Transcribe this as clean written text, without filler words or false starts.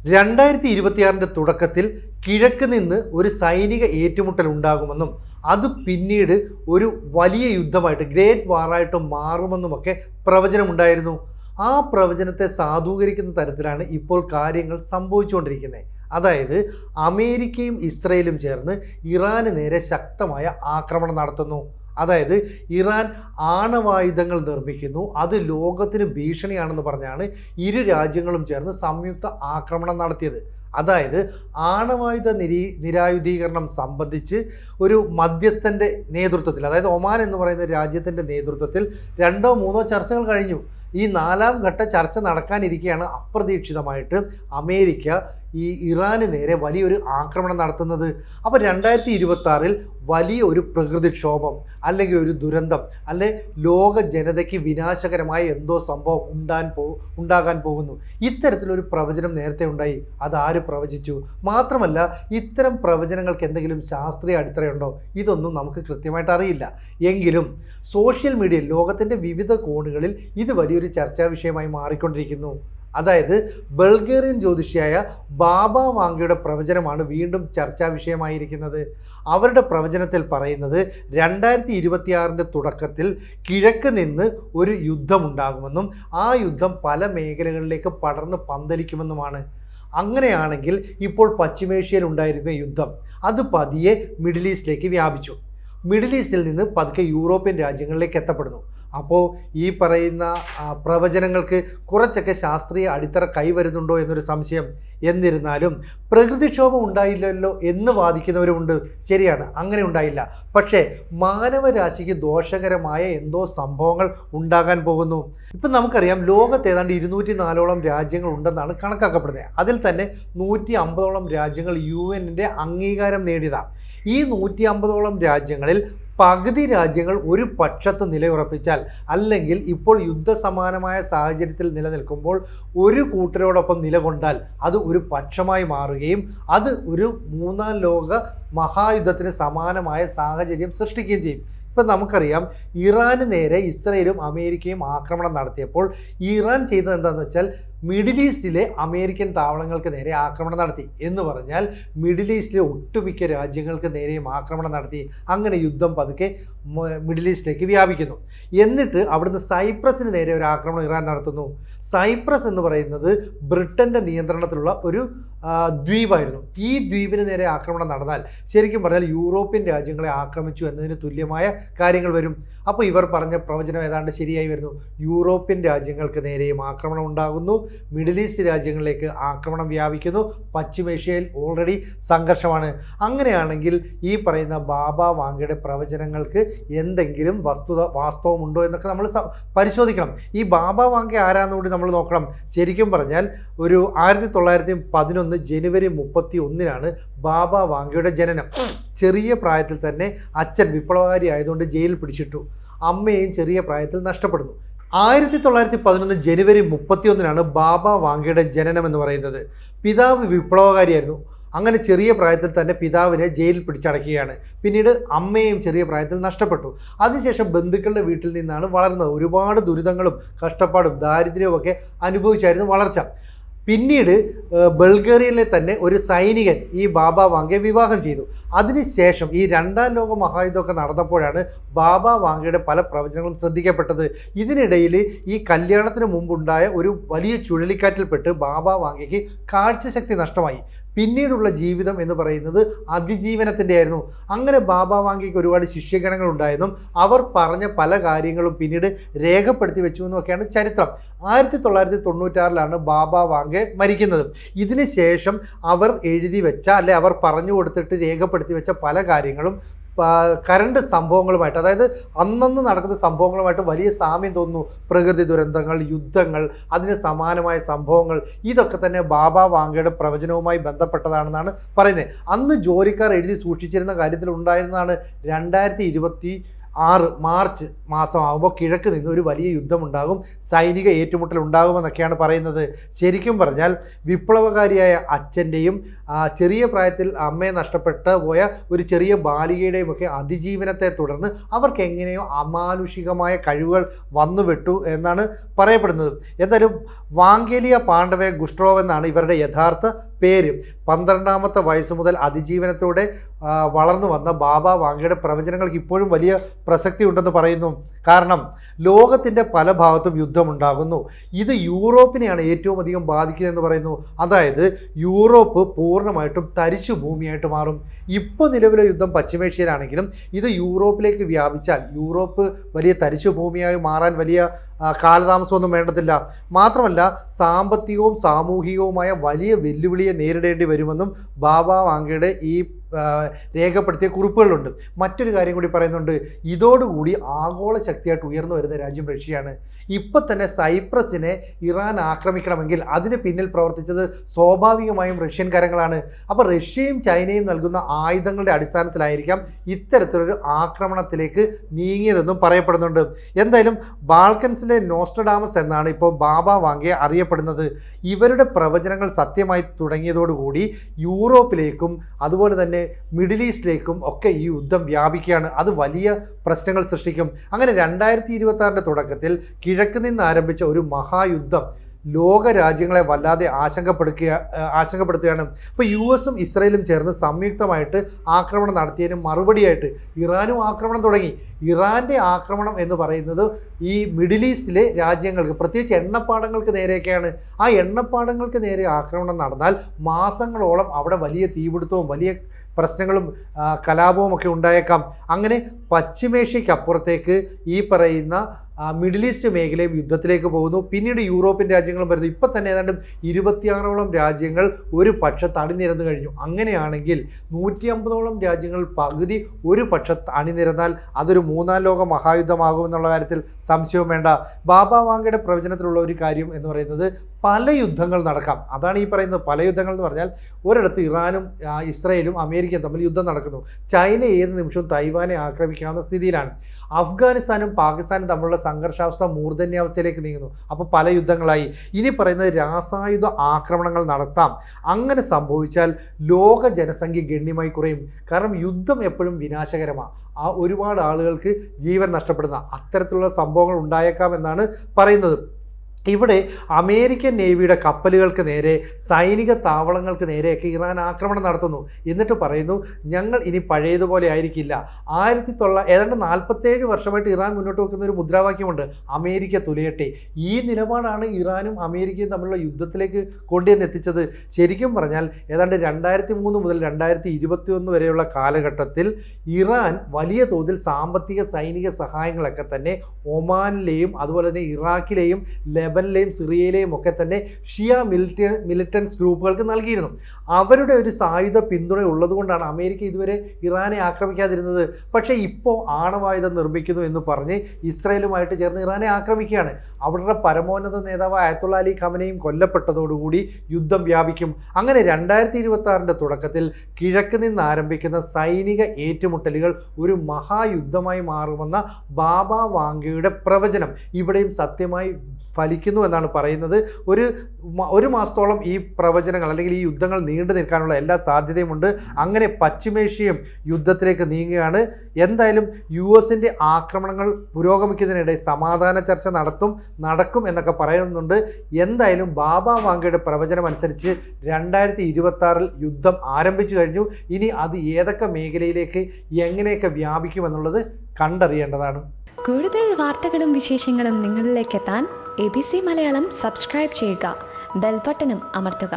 2026 തുടക്കത്തിൽ കിഴക്ക് നിന്ന് ഒരു സൈനിക ഏറ്റുമുട്ടൽ ഉണ്ടാകുമെന്നും അത് പിന്നീട് ഒരു വലിയ യുദ്ധമായിട്ട് ഗ്രേറ്റ് വാറായിട്ട് മാറുമെന്നുമൊക്കെ പ്രവചനമുണ്ടായിരുന്നു. ആ പ്രവചനത്തെ സാധൂകരിക്കുന്ന തരത്തിലാണ് ഇപ്പോൾ കാര്യങ്ങൾ സംഭവിച്ചുകൊണ്ടിരിക്കുന്നത്. അതായത് അമേരിക്കയും ഇസ്രയേലും ചേർന്ന് ഇറാന് നേരെ ശക്തമായ ആക്രമണം നടത്തുന്നു. അതായത് ഇറാൻ ആണവായുധങ്ങൾ നിർമ്മിക്കുന്നു, അത് ലോകത്തിന് ഭീഷണിയാണെന്ന് പറഞ്ഞാണ് ഇരു രാജ്യങ്ങളും ചേർന്ന് സംയുക്ത ആക്രമണം നടത്തിയത്. അതായത് ആണവായുധ നിരായുധീകരണം സംബന്ധിച്ച് ഒരു മധ്യസ്ഥൻ്റെ നേതൃത്വത്തിൽ, അതായത് ഒമാൻ എന്ന് പറയുന്ന രാജ്യത്തിൻ്റെ നേതൃത്വത്തിൽ 2 or 3 ചർച്ചകൾ കഴിഞ്ഞു. ഈ 4ാം ഘട്ട ചർച്ച നടക്കാനിരിക്കെയാണ് അപ്രതീക്ഷിതമായിട്ട് അമേരിക്ക ഈ ഇറാന് നേരെ വലിയൊരു ആക്രമണം നടത്തുന്നത്. അപ്പോൾ 2026 വലിയ ഒരു പ്രകൃതിക്ഷോഭം അല്ലെങ്കിൽ ഒരു ദുരന്തം അല്ലെ ലോക ജനതയ്ക്ക് വിനാശകരമായ എന്തോ സംഭവം ഉണ്ടാകാൻ പോകുന്നു. ഇത്തരത്തിലൊരു പ്രവചനം നേരത്തെ ഉണ്ടായി. അതാര് പ്രവചിച്ചു? മാത്രമല്ല ഇത്തരം പ്രവചനങ്ങൾക്ക് എന്തെങ്കിലും ശാസ്ത്രീയ അടിത്തറയുണ്ടോ? ഇതൊന്നും നമുക്ക് കൃത്യമായിട്ട് അറിയില്ല. എങ്കിലും സോഷ്യൽ മീഡിയയിൽ ലോകത്തിൻ്റെ വിവിധ കോണുകളിൽ ഇത് വലിയൊരു ചർച്ചാ വിഷയമായി മാറിക്കൊണ്ടിരിക്കുന്നു. അതായത് ബൾഗേറിയൻ ജ്യോതിഷിയായ ബാബ വാങ്കയുടെ പ്രവചനമാണ് വീണ്ടും ചർച്ചാ വിഷയമായിരിക്കുന്നത്. അവരുടെ പ്രവചനത്തിൽ പറയുന്നത് 2026 തുടക്കത്തിൽ കിഴക്ക് നിന്ന് ഒരു യുദ്ധമുണ്ടാകുമെന്നും ആ യുദ്ധം പല മേഖലകളിലേക്ക് പടർന്ന് പന്തലിക്കുമെന്നുമാണ്. അങ്ങനെയാണെങ്കിൽ ഇപ്പോൾ പശ്ചിമേഷ്യയിൽ ഉണ്ടായിരുന്ന യുദ്ധം അത് പതിയെ മിഡിൽ ഈസ്റ്റിലേക്ക് വ്യാപിച്ചു. മിഡിൽ ഈസ്റ്റിൽ നിന്ന് പതുക്കെ യൂറോപ്യൻ രാജ്യങ്ങളിലേക്ക് എത്തപ്പെടുന്നു. അപ്പോൾ ഈ പറയുന്ന പ്രവചനങ്ങൾക്ക് കുറച്ചൊക്കെ ശാസ്ത്രീയ അടിത്തറ കൈവരുന്നുണ്ടോ എന്നൊരു സംശയം. എന്നിരുന്നാലും പ്രകൃതിക്ഷോഭം ഉണ്ടായില്ലല്ലോ എന്ന് വാദിക്കുന്നവരുമുണ്ട്. ശരിയാണ്, അങ്ങനെ ഉണ്ടായില്ല. പക്ഷേ മാനവരാശിക്ക് ദോഷകരമായ എന്തോ സംഭവങ്ങൾ ഉണ്ടാകാൻ പോകുന്നു. ഇപ്പം നമുക്കറിയാം ലോകത്ത് ഏതാണ്ട് 204ഓളം രാജ്യങ്ങൾ ഉണ്ടെന്നാണ് കണക്കാക്കപ്പെടുന്നത്. അതിൽ തന്നെ 150ഓളം രാജ്യങ്ങൾ UN-ന്റെ അംഗീകാരം നേടിയതാണ്. ഈ 150ഓളം രാജ്യങ്ങളിൽ പകുതി രാജ്യങ്ങൾ ഒരു പക്ഷത്ത് നിലയുറപ്പിച്ചാൽ, അല്ലെങ്കിൽ ഇപ്പോൾ യുദ്ധസമാനമായ സാഹചര്യത്തിൽ നിലനിൽക്കുമ്പോൾ ഒരു കൂട്ടരോടൊപ്പം നിലകൊണ്ടാൽ അത് ഒരു പക്ഷമായി മാറുകയും അത് ഒരു 3ാം ലോക മഹായുദ്ധത്തിന് സമാനമായ സാഹചര്യം സൃഷ്ടിക്കുകയും ചെയ്യും. ഇപ്പം നമുക്കറിയാം ഇറാന് നേരെ ഇസ്രയേലും അമേരിക്കയും ആക്രമണം നടത്തിയപ്പോൾ ഇറാൻ ചെയ്തത് എന്താണെന്ന് വെച്ചാൽ മിഡിൽ ഈസ്റ്റിലെ അമേരിക്കൻ താവളങ്ങൾക്ക് നേരെ ആക്രമണം നടത്തി. എന്ന് പറഞ്ഞാൽ മിഡിൽ ഈസ്റ്റിലെ ഒട്ടുമിക്ക രാജ്യങ്ങൾക്ക് നേരെയും ആക്രമണം നടത്തി. അങ്ങനെ യുദ്ധം പതുക്കെ മിഡിൽ ഈസ്റ്റിലേക്ക് വ്യാപിക്കുന്നു. എന്നിട്ട് അവിടുന്ന് സൈപ്രസിന് നേരെ ഒരു ആക്രമണം ഇറാൻ നടത്തുന്നു. സൈപ്രസ് എന്ന് പറയുന്നത് ബ്രിട്ടൻ്റെ നിയന്ത്രണത്തിലുള്ള ഒരു ദ്വീപായിരുന്നു. ഈ ദ്വീപിന് നേരെ ആക്രമണം നടന്നാൽ ശരിക്കും പറഞ്ഞാൽ യൂറോപ്യൻ രാജ്യങ്ങളെ ആക്രമിച്ചു എന്നതിന് തുല്യമായ കാര്യങ്ങൾ വരും. അപ്പോൾ ഇവർ പറഞ്ഞ പ്രവചനം ഏതാണ്ട് ശരിയായി വരുന്നു. യൂറോപ്യൻ രാജ്യങ്ങൾക്ക് നേരെയും ആക്രമണം ഉണ്ടാകുന്നു, മിഡിൽ ഈസ്റ്റ് രാജ്യങ്ങളിലേക്ക് ആക്രമണം വ്യാപിക്കുന്നു, പശ്ചിമേഷ്യയിൽ ഓൾറെഡി സംഘർഷമാണ്. അങ്ങനെയാണെങ്കിൽ ഈ പറയുന്ന ബാബ വാങ്കയുടെ പ്രവചനങ്ങൾക്ക് എന്തെങ്കിലും വാസ്തവമുണ്ടോ എന്നൊക്കെ നമ്മൾ പരിശോധിക്കണം. ഈ ബാബ വാങ്ക ആരാന്നുകൂടി നമ്മൾ നോക്കണം. ശരിക്കും പറഞ്ഞാൽ ഒരു 1911 ജനുവരി 31 ബാബ വാങ്കയുടെ ജനനം. ചെറിയ പ്രായത്തിൽ തന്നെ അച്ഛൻ വിപ്ലവകാരി ആയതുകൊണ്ട് ജയിലിൽ പിടിച്ചിട്ടു. അമ്മയും ചെറിയ പ്രായത്തിൽ നഷ്ടപ്പെടുന്നു. 1911 ജനുവരി 31 ബാബ വാങ്കയുടെ ജനനം എന്ന് പറയുന്നത്. പിതാവ് വിപ്ലവകാരിയായിരുന്നു. അങ്ങനെ ചെറിയ പ്രായത്തിൽ തന്നെ പിതാവിനെ ജയിലിൽ പിടിച്ചടക്കുകയാണ്. പിന്നീട് അമ്മയും ചെറിയ പ്രായത്തിൽ നഷ്ടപ്പെട്ടു. അതിനുശേഷം ബന്ധുക്കളുടെ വീട്ടിൽ നിന്നാണ് വളർന്നത്. ഒരുപാട് ദുരിതങ്ങളും കഷ്ടപ്പാടും ദാരിദ്ര്യവും ഒക്കെ അനുഭവിച്ചായിരുന്നു വളർച്ച. പിന്നീട് ബൾഗേറിയയിലെ തന്നെ ഒരു സൈനികൻ ഈ ബാബ വാങ്കയെ വിവാഹം ചെയ്തു. അതിനുശേഷം ഈ 2ാം ലോക മഹായുദ്ധമൊക്കെ നടന്നപ്പോഴാണ് ബാബ വാങ്കയുടെ പല പ്രവചനങ്ങളും ശ്രദ്ധിക്കപ്പെട്ടത്. ഇതിനിടയിൽ ഈ കല്യാണത്തിന് മുമ്പുണ്ടായ ഒരു വലിയ ചുഴലിക്കാറ്റിൽപ്പെട്ട് ബാബ വാങ്കയ്ക്ക് കാഴ്ചശക്തി നഷ്ടമായി. പിന്നീടുള്ള ജീവിതം എന്ന് പറയുന്നത് അതിജീവനത്തിൻ്റെ ആയിരുന്നു. അങ്ങനെ ബാബ വാങ്കയ്ക്ക് ഒരുപാട് ശിഷ്യഗണങ്ങൾ ഉണ്ടായെന്നും അവർ പറഞ്ഞ പല കാര്യങ്ങളും പിന്നീട് രേഖപ്പെടുത്തി വെച്ചു എന്നൊക്കെയാണ് ചരിത്രം. 1996 ബാബ വാങ്ക മരിക്കുന്നത്. ഇതിന് ശേഷം അവർ എഴുതി വെച്ച അവർ പറഞ്ഞു കൊടുത്തിട്ട് രേഖപ്പെടുത്തി വെച്ച പല കാര്യങ്ങളും കറണ്ട് സംഭവങ്ങളുമായിട്ട്, അതായത് അന്നന്ന് നടക്കുന്ന സംഭവങ്ങളുമായിട്ട് വലിയ സാമ്യം തോന്നുന്നു. പ്രകൃതി ദുരന്തങ്ങൾ, യുദ്ധങ്ങൾ, അതിന് സമാനമായ സംഭവങ്ങൾ, ഇതൊക്കെ തന്നെ ബാബ വാങ്കയുടെ പ്രവചനവുമായി ബന്ധപ്പെട്ടതാണെന്നാണ് പറയുന്നത്. അന്ന് ജോലിക്കാർ എഴുതി സൂക്ഷിച്ചിരുന്ന കാര്യത്തിൽ ഉണ്ടായിരുന്നതാണ് 2026 മാർച്ച് മാസമാകുമ്പോൾ കിഴക്ക് നിന്ന് ഒരു വലിയ യുദ്ധമുണ്ടാകും, സൈനിക ഏറ്റുമുട്ടൽ ഉണ്ടാകുമെന്നൊക്കെയാണ് പറയുന്നത്. ശരിക്കും പറഞ്ഞാൽ വിപ്ലവകാരിയായ അച്ഛൻ്റെയും ചെറിയ പ്രായത്തിൽ അമ്മയെ നഷ്ടപ്പെട്ട് പോയ ഒരു ചെറിയ ബാലികയുടെയും ഒക്കെ അതിജീവനത്തെ തുടർന്ന് അവർക്ക് എങ്ങനെയോ അമാനുഷികമായ കഴിവുകൾ വന്നുവിട്ടു എന്നാണ് പറയപ്പെടുന്നത്. എന്തായാലും വാങ്കേലിയ പാണ്ഡവെ ഗുസ്ട്രോവ് എന്നാണ് ഇവരുടെ യഥാർത്ഥ പേര്. 12ാമത്തെ വയസ്സ് മുതൽ അതിജീവനത്തോടെ വളർന്നു വന്ന ബാബ വാങ്കയുടെ പ്രവചനങ്ങൾക്ക് ഇപ്പോഴും വലിയ പ്രസക്തി ഉണ്ടെന്ന് പറയുന്നു. കാരണം ലോകത്തിൻ്റെ പല ഭാഗത്തും യുദ്ധമുണ്ടാകുന്നു. ഇത് യൂറോപ്പിനെയാണ് ഏറ്റവും അധികം ബാധിക്കുന്നതെന്ന് പറയുന്നു. അതായത് യൂറോപ്പ് പൂർണ്ണമായിട്ടും തരിശു ഭൂമിയായിട്ട് മാറും. ഇപ്പോൾ നിലവിലെ യുദ്ധം പശ്ചിമേഷ്യയിലാണെങ്കിലും ഇത് യൂറോപ്പിലേക്ക് വ്യാപിച്ചാൽ യൂറോപ്പ് വലിയ തരിശു ഭൂമിയായി മാറാൻ വലിയ കാലതാമസമൊന്നും വേണ്ടതില്ല. മാത്രമല്ല സാമ്പത്തികവും സാമൂഹികവുമായ വലിയ വെല്ലുവിളിയെ നേരിടേണ്ടി വരുമെന്നും ബാബ വാങ്കയുടെ ഈ രേഖപ്പെടുത്തിയ കുറിപ്പുകളുണ്ട്. മറ്റൊരു കാര്യം കൂടി പറയുന്നുണ്ട്. ഇതോടുകൂടി ആഗോള ശക്തിയായിട്ട് ഉയർന്നു വരുന്ന രാജ്യം റഷ്യയാണ്. ഇപ്പം തന്നെ സൈപ്രസിനെ ഇറാൻ ആക്രമിക്കണമെങ്കിൽ അതിന് പിന്നിൽ പ്രവർത്തിച്ചത് സ്വാഭാവികമായും റഷ്യൻ കരങ്ങളാണ്. അപ്പോൾ റഷ്യയും ചൈനയും നൽകുന്ന ആയുധങ്ങളുടെ അടിസ്ഥാനത്തിലായിരിക്കാം ഇത്തരത്തിലൊരു ആക്രമണത്തിലേക്ക് നീങ്ങിയതെന്നും പറയപ്പെടുന്നുണ്ട്. എന്തായാലും ബാൾക്കൻസിലെ നോസ്ട്രഡാമസ് എന്നാണ് ഇപ്പോൾ ബാബ വാങ്കയെ അറിയപ്പെടുന്നത്. ഇവരുടെ പ്രവചനങ്ങൾ സത്യമായി തുടങ്ങിയതോടുകൂടി യൂറോപ്പിലേക്കും അതുപോലെ തന്നെ മിഡിൽ ഈസ്റ്റിലേക്കും ഒക്കെ ഈ യുദ്ധം വ്യാപിക്കുകയാണ്. അത് വലിയ പ്രശ്നങ്ങൾ സൃഷ്ടിക്കും. അങ്ങനെ 2026 തുടക്കത്തിൽ കിഴക്ക് നിന്ന് ആരംഭിച്ച ഒരു മഹായുദ്ധം ലോക രാജ്യങ്ങളെ വല്ലാതെ ആശങ്കപ്പെടുത്തുകയാണ്. ഇപ്പോൾ US-ഉം ഇസ്രയേലും ചേർന്ന് സംയുക്തമായിട്ട് ആക്രമണം നടത്തിയതിന് മറുപടിയായിട്ട് ഇറാനും ആക്രമണം തുടങ്ങി. ഇറാൻ്റെ ആക്രമണം എന്ന് പറയുന്നത് ഈ മിഡിൽ ഈസ്റ്റിലെ രാജ്യങ്ങൾക്ക് പ്രത്യേകിച്ച് എണ്ണപ്പാടങ്ങൾക്ക് നേരെയൊക്കെയാണ്. ആ എണ്ണപ്പാടങ്ങൾക്ക് നേരെ ആക്രമണം നടന്നാൽ മാസങ്ങളോളം അവിടെ വലിയ തീപിടുത്തവും വലിയ പ്രശ്നങ്ങളും കലാപവും ഒക്കെ ഉണ്ടായേക്കാം. അങ്ങനെ പശ്ചിമേഷ്യയ്ക്കപ്പുറത്തേക്ക് ഈ പറയുന്ന മിഡിൽ ഈസ്റ്റ് മേഖലയും യുദ്ധത്തിലേക്ക് പോകുന്നു. പിന്നീട് യൂറോപ്യൻ രാജ്യങ്ങളും വരുന്നു. ഇപ്പം തന്നെ ഏതാണ്ട് 26ഓളം രാജ്യങ്ങൾ ഒരു പക്ഷത്ത് അണിനിരന്നു കഴിഞ്ഞു. അങ്ങനെയാണെങ്കിൽ 150ഓളം രാജ്യങ്ങൾ പകുതി ഒരു പക്ഷത്ത് അണിനിരന്നാൽ അതൊരു 3ാം ലോക മഹായുദ്ധമാകുമെന്നുള്ള കാര്യത്തിൽ സംശയവും വേണ്ട. ബാബ വാങ്കയുടെ പ്രവചനത്തിലുള്ള ഒരു കാര്യം എന്ന് പറയുന്നത് പല യുദ്ധങ്ങൾ നടക്കാം. അതാണ് ഈ പറയുന്നത്. പല യുദ്ധങ്ങൾ എന്ന് പറഞ്ഞാൽ ഒരിടത്ത് ഇറാനും ഇസ്രയേലും അമേരിക്കയും തമ്മിൽ യുദ്ധം നടക്കുന്നു. ചൈന ഏത് നിമിഷവും തൈവാനെ ആക്രമിക്കാവുന്ന സ്ഥിതിയിലാണ്. അഫ്ഗാനിസ്ഥാനും പാകിസ്ഥാനും തമ്മിലുള്ള സംഘർഷാവസ്ഥ മൂർധന്യാവസ്ഥയിലേക്ക് നീങ്ങുന്നു. അപ്പോൾ പല യുദ്ധങ്ങളായി. ഇനി പറയുന്നത് രാസായുധ ആക്രമണങ്ങൾ നടത്താം. അങ്ങനെ സംഭവിച്ചാൽ ലോക ജനസംഖ്യ ഗണ്യമായി കുറയും. കാരണം യുദ്ധം എപ്പോഴും വിനാശകരമാണ്. ഒരുപാട് ആളുകൾക്ക് ജീവൻ നഷ്ടപ്പെടുന്ന അത്തരത്തിലുള്ള സംഭവങ്ങൾ ഉണ്ടായേക്കാമെന്നാണ് പറയുന്നത്. ഇവിടെ അമേരിക്കൻ നേവിയുടെ കപ്പലുകൾക്ക് നേരെ സൈനിക താവളങ്ങൾക്ക് നേരെയൊക്കെ ഇറാൻ ആക്രമണം നടത്തുന്നു. എന്നിട്ട് പറയുന്നു ഞങ്ങൾ ഇനി പഴയതുപോലെ ആയിരിക്കില്ല. ഏതാണ്ട് 47 വർഷമായിട്ട് ഇറാൻ മുന്നോട്ട് വെക്കുന്ന ഒരു മുദ്രാവാക്യമുണ്ട്, അമേരിക്ക തുലയട്ടെ. ഈ നിലപാടാണ് ഇറാനും അമേരിക്കയും തമ്മിലുള്ള യുദ്ധത്തിലേക്ക് കൊണ്ടുവന്നെത്തിച്ചത്. ശരിക്കും പറഞ്ഞാൽ ഏതാണ്ട് 2003 മുതൽ 2021 വരെയുള്ള കാലഘട്ടത്തിൽ ഇറാൻ വലിയ തോതിൽ സാമ്പത്തിക സൈനിക സഹായങ്ങളൊക്കെ തന്നെ ഒമാനിലെയും അതുപോലെ തന്നെ ഇറാഖിലെയും ലെബനിലെയും സിറിയയിലെയും ഒക്കെ തന്നെ ഷിയ മിലിറ്റൻസ് ഗ്രൂപ്പുകൾക്ക് നൽകിയിരുന്നു. അവരുടെ ഒരു സായുധ പിന്തുണ ഉള്ളതുകൊണ്ടാണ് അമേരിക്ക ഇതുവരെ ഇറാനെ ആക്രമിക്കാതിരുന്നത്. പക്ഷേ ഇപ്പോൾ ആണവായുധം നിർമ്മിക്കുന്നു എന്ന് പറഞ്ഞ് ഇസ്രായേലുമായിട്ട് ചേർന്ന് ഇറാനെ ആക്രമിക്കുകയാണ്. അവരുടെ പരമോന്നത നേതാവ് അയത്തുള്ള അലി ഖമനയും കൊല്ലപ്പെട്ടതോടുകൂടി യുദ്ധം വ്യാപിക്കും. അങ്ങനെ 2026 തുടക്കത്തിൽ കിഴക്ക് നിന്ന് ആരംഭിക്കുന്ന സൈനിക ഏറ്റുമുട്ടലുകൾ ഒരു മഹായുദ്ധമായി മാറുമെന്ന ബാബ വാങ്കയുടെ പ്രവചനം ഇവിടെയും സത്യമായി ഫലിക്കുന്നു എന്നാണ് പറയുന്നത്. ഒരു മാസത്തോളം ഈ പ്രവചനങ്ങൾ അല്ലെങ്കിൽ ഈ യുദ്ധങ്ങൾ നീണ്ടു നിൽക്കാനുള്ള എല്ലാ സാധ്യതയുമുണ്ട്. അങ്ങനെ പശ്ചിമേഷ്യയും യുദ്ധത്തിലേക്ക് നീങ്ങുകയാണ്. എന്തായാലും US-ന്റെ ആക്രമണങ്ങൾ പുരോഗമിക്കുന്നതിനിടെ സമാധാന ചർച്ച നടക്കും എന്നൊക്കെ പറയുന്നുണ്ട്. എന്തായാലും ബാബ വാങ്കയുടെ പ്രവചനം അനുസരിച്ച് 2026 യുദ്ധം ആരംഭിച്ചു കഴിഞ്ഞു. ഇനി അത് ഏതൊക്കെ മേഖലയിലേക്ക് എങ്ങനെയൊക്കെ വ്യാപിക്കുമെന്നുള്ളത് കണ്ടറിയേണ്ടതാണ്. കൂടുതൽ വാർത്തകളും വിശേഷങ്ങളും നിങ്ങളിലേക്ക് എത്താൻ ABC മലയാളം സബ്സ്ക്രൈബ് ചെയ്യുക, ബെൽ ബട്ടണും അമർത്തുക.